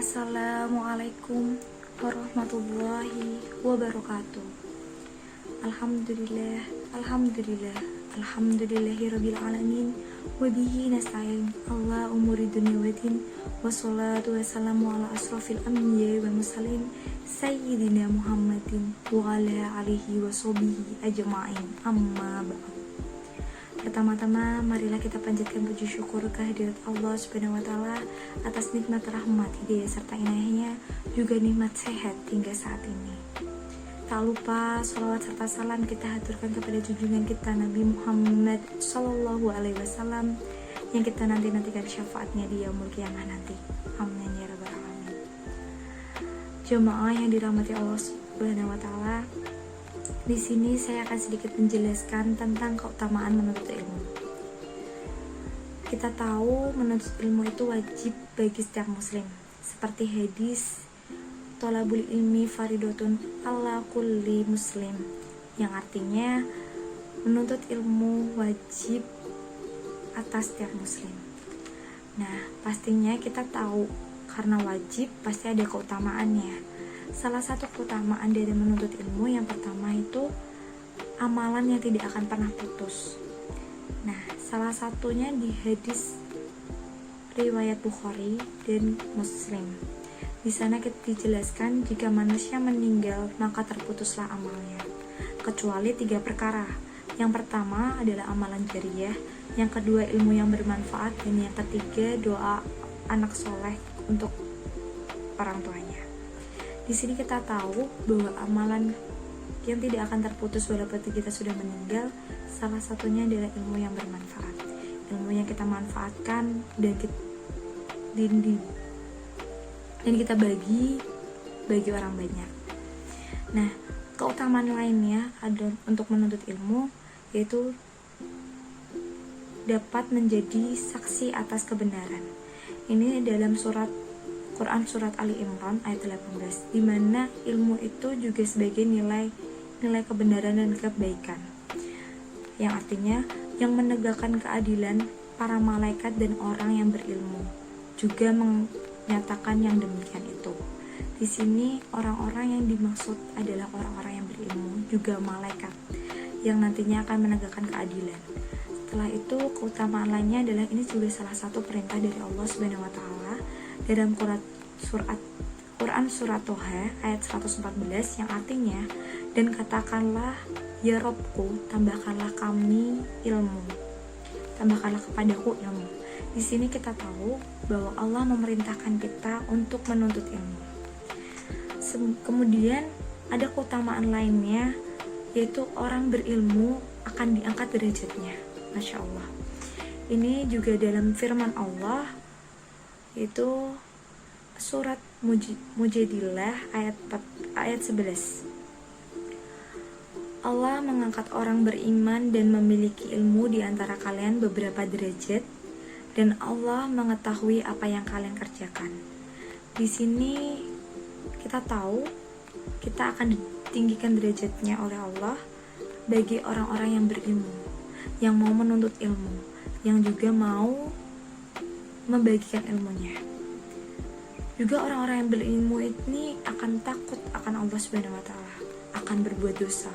Assalamualaikum warahmatullahi wabarakatuh. Alhamdulillah, alhamdulillah, alhamdulillahirabbil alamin. Wabihi nasta'in ala umuri dunya waddin. Wassalatu wassalamu ala asrofil anbiya'i wal mursalin sayyidina Muhammadin wa ala alihi washabihi ajma'in. Amma ba'd. Pertama-tama, marilah kita panjatkan puji syukur kehadirat Allah Subhanahu wa Ta'ala atas nikmat rahmat, hidayah serta inayahnya, juga nikmat sehat hingga saat ini. Tak lupa sholawat serta salam kita haturkan kepada junjungan kita Nabi Muhammad Sallallahu Alaihi Wasallam yang kita nantikan syafaatnya di yaumul qiyamah nanti. Amin ya rabbal alamin. Jemaah yang dirahmati Allah Subhanahu wa Ta'ala, di sini saya akan sedikit menjelaskan tentang keutamaan menuntut ilmu. Kita tahu menuntut ilmu itu wajib bagi setiap muslim. Seperti hadis thalabul ilmi faridotun ala kulli muslim, yang artinya menuntut ilmu wajib atas setiap muslim. Nah, pastinya kita tahu karena wajib pasti ada keutamaannya. Salah satu keutamaan dari menuntut ilmu yang pertama itu amalan yang tidak akan pernah putus. Nah, salah satunya di hadis riwayat Bukhari dan Muslim. Di sana kita dijelaskan jika manusia meninggal maka terputuslah amalnya, kecuali 3 perkara. Yang pertama adalah amalan jariyah, yang kedua ilmu yang bermanfaat, dan yang ketiga doa anak soleh untuk orang tuanya. Di sini kita tahu bahwa amalan yang tidak akan terputus walaupun kita sudah meninggal, salah satunya adalah ilmu yang bermanfaat, ilmu yang kita manfaatkan dan kita bagi orang banyak. Nah, keutamaan lainnya ada untuk menuntut ilmu, yaitu dapat menjadi saksi atas kebenaran. Ini dalam Quran surat Ali Imran ayat 18, di mana ilmu itu juga sebagai nilai kebenaran dan kebaikan, yang artinya yang menegakkan keadilan para malaikat dan orang yang berilmu juga menyatakan yang demikian itu. Di sini orang-orang yang dimaksud adalah orang-orang yang berilmu, juga malaikat yang nantinya akan menegakkan keadilan. Setelah itu, keutamaan lainnya adalah ini juga salah satu perintah dari Allah Subhanahu wa Ta'ala dalam Quran surat Toha ayat 114, yang artinya, dan katakanlah ya Robku, tambahkanlah kami ilmu, tambahkanlah kepadaku ilmu. Di sini kita tahu bahwa Allah memerintahkan kita untuk menuntut ilmu. Kemudian ada keutamaan lainnya, yaitu orang berilmu akan diangkat derajatnya. Masya Allah. Ini juga dalam firman Allah, yaitu surat Mujadilah ayat 11. Allah mengangkat orang beriman dan memiliki ilmu di antara kalian beberapa derajat, dan Allah mengetahui apa yang kalian kerjakan. Di sini kita tahu kita akan ditinggikan derajatnya oleh Allah bagi orang-orang yang berilmu, yang mau menuntut ilmu, yang juga mau membagikan ilmunya. Juga orang-orang yang berilmu ini akan takut akan Allah Subhanahu wa Ta'ala, akan berbuat dosa.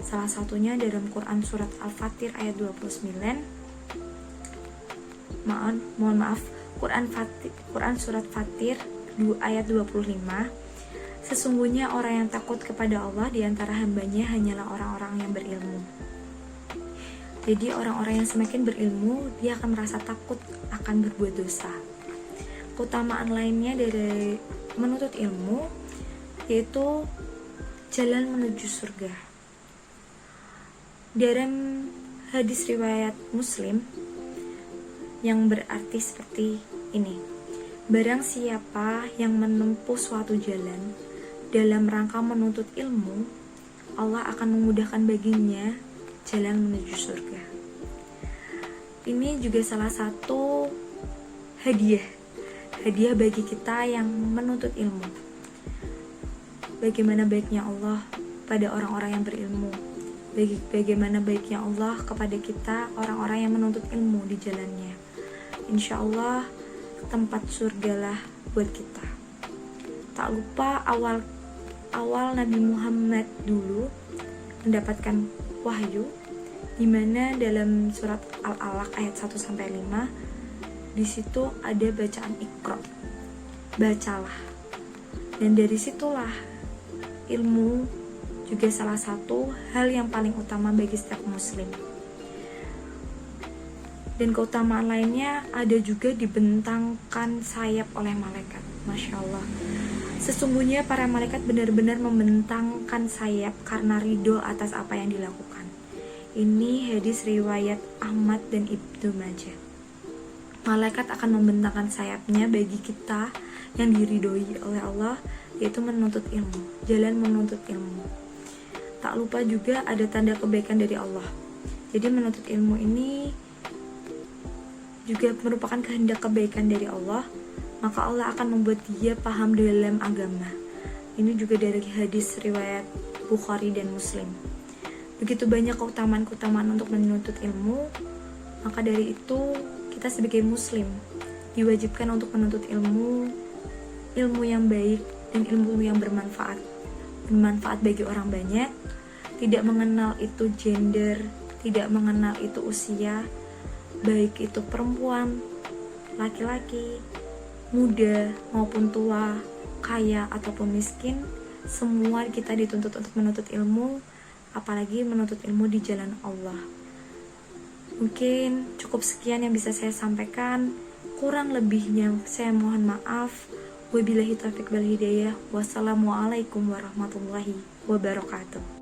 Salah satunya dalam Quran surat Al-Fatir ayat 29. Quran surat Fatir ayat 25. Sesungguhnya orang yang takut kepada Allah di antara hambanya hanyalah orang-orang yang berilmu. Jadi orang-orang yang semakin berilmu, dia akan merasa takut akan berbuat dosa. Keutamaan lainnya dari menuntut ilmu yaitu jalan menuju surga. Dalam hadis riwayat Muslim yang berarti seperti ini: barang siapa yang menempuh suatu jalan dalam rangka menuntut ilmu, Allah akan memudahkan baginya jalan menuju surga. Ini juga salah satu hadiah bagi kita yang menuntut ilmu. Bagaimana baiknya Allah pada orang-orang yang berilmu, bagaimana baiknya Allah kepada kita orang-orang yang menuntut ilmu di jalannya. Insya Allah tempat surgalah buat kita. Tak lupa awal Nabi Muhammad dulu mendapatkan wahyu, dimana dalam surat Al-Alaq ayat 1-5 di situ ada bacaan Iqra, bacalah. Dan dari situlah ilmu juga salah satu hal yang paling utama bagi setiap muslim. Dan keutamaan lainnya ada juga dibentangkan sayap oleh malaikat. Masya Allah, sesungguhnya para malaikat benar-benar membentangkan sayap karena ridho atas apa yang dilakukan. Ini hadis riwayat Ahmad dan Ibnu Majah. Malaikat akan membentangkan sayapnya bagi kita yang diridhoi oleh Allah, yaitu menuntut ilmu, jalan menuntut ilmu. Tak lupa juga ada tanda kebaikan dari Allah. Jadi menuntut ilmu ini juga merupakan kehendak kebaikan dari Allah, maka Allah akan membuat dia paham dalam agama. Ini juga dari hadis riwayat Bukhari dan Muslim. Begitu banyak keutamaan-keutamaan untuk menuntut ilmu, maka dari itu kita sebagai muslim diwajibkan untuk menuntut ilmu yang baik dan ilmu yang bermanfaat bagi orang banyak, tidak mengenal itu gender, tidak mengenal itu usia, baik itu perempuan, laki-laki, muda maupun tua, kaya ataupun miskin, semua kita dituntut untuk menuntut ilmu, apalagi menuntut ilmu di jalan Allah. Mungkin cukup sekian yang bisa saya sampaikan. Kurang lebihnya saya mohon maaf. Wabillahi taufiq wal hidayah. Wassalamualaikum warahmatullahi wabarakatuh.